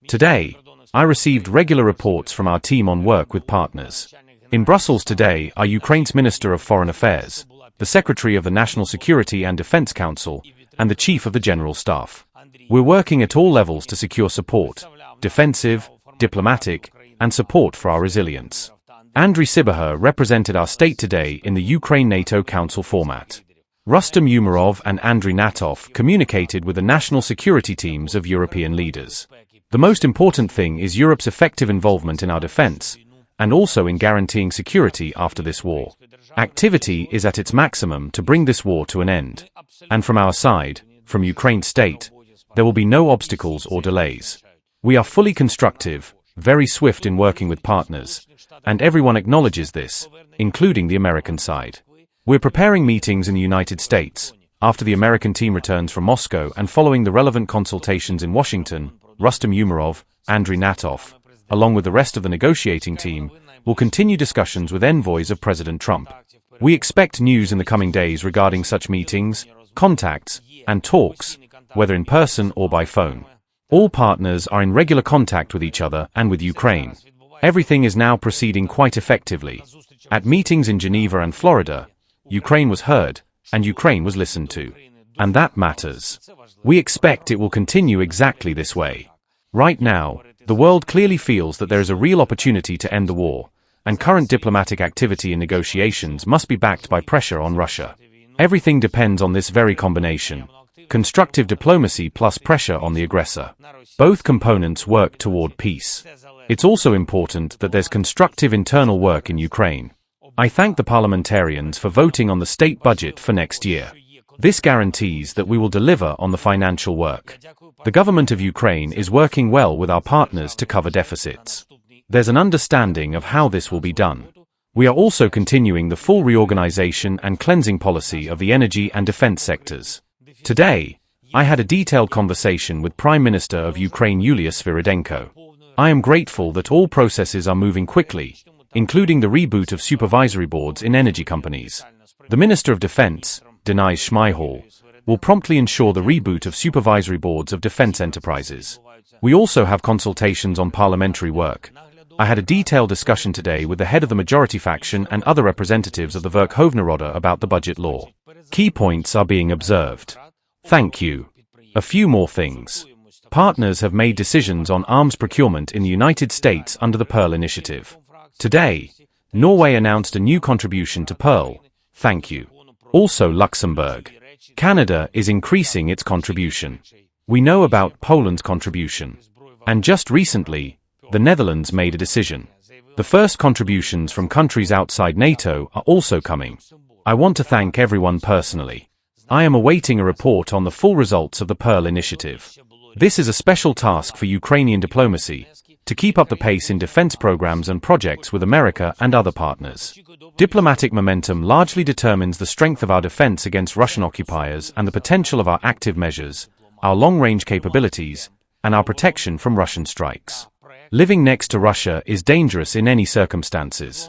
Today, I received regular reports from our team on work with partners. In Brussels today are Ukraine's Minister of Foreign Affairs, the Secretary of the National Security and Defense Council, and the Chief of the General Staff. We're working at all levels to secure support, defensive, diplomatic, and support for our resilience. Andriy Sybiha represented our state today in the Ukraine-NATO Council format. Rustem Umerov and Andriy Natov communicated with the national security teams of European leaders. The most important thing is Europe's effective involvement in our defense, and also in guaranteeing security after this war. Activity is at its maximum to bring this war to an end. And from our side, from Ukraine's state, there will be no obstacles or delays. We are fully constructive, very swift in working with partners, and everyone acknowledges this, including the American side. We're preparing meetings in the United States. After the American team returns from Moscow and following the relevant consultations in Washington, Rustem Umerov, Andriy Natov, along with the rest of the negotiating team, will continue discussions with envoys of President Trump. We expect news in the coming days regarding such meetings, contacts, and talks, whether in person or by phone. All partners are in regular contact with each other and with Ukraine. Everything is now proceeding quite effectively. At meetings in Geneva and Florida, Ukraine was heard, and Ukraine was listened to. And that matters. We expect it will continue exactly this way. Right now, the world clearly feels that there is a real opportunity to end the war, and current diplomatic activity in negotiations must be backed by pressure on Russia. Everything depends on this very combination. Constructive diplomacy plus pressure on the aggressor. Both components work toward peace. It's also important that there's constructive internal work in Ukraine. I thank the parliamentarians for voting on the state budget for next year. This guarantees that we will deliver on the financial work. The government of Ukraine is working well with our partners to cover deficits. There's an understanding of how this will be done. We are also continuing the full reorganization and cleansing policy of the energy and defense sectors. Today, I had a detailed conversation with Prime Minister of Ukraine Yulia Sviridenko. I am grateful that all processes are moving quickly, including the reboot of supervisory boards in energy companies. The Minister of Defense, Denis Shmyhal, will promptly ensure the reboot of supervisory boards of defense enterprises. We also have consultations on parliamentary work. I had a detailed discussion today with the head of the majority faction and other representatives of the Verkhovna Rada about the budget law. Key points are being observed. Thank you. A few more things. Partners have made decisions on arms procurement in the United States under the PURL initiative. Today, Norway announced a new contribution to PURL. Thank you. Also Luxembourg. Canada is increasing its contribution. We know about Poland's contribution. And just recently, the Netherlands made a decision. The first contributions from countries outside NATO are also coming. I want to thank everyone personally. I am awaiting a report on the full results of the PURL initiative. This is a special task for Ukrainian diplomacy, to keep up the pace in defense programs and projects with America and other partners. Diplomatic momentum largely determines the strength of our defense against Russian occupiers and the potential of our active measures, our long-range capabilities, and our protection from Russian strikes. Living next to Russia is dangerous in any circumstances.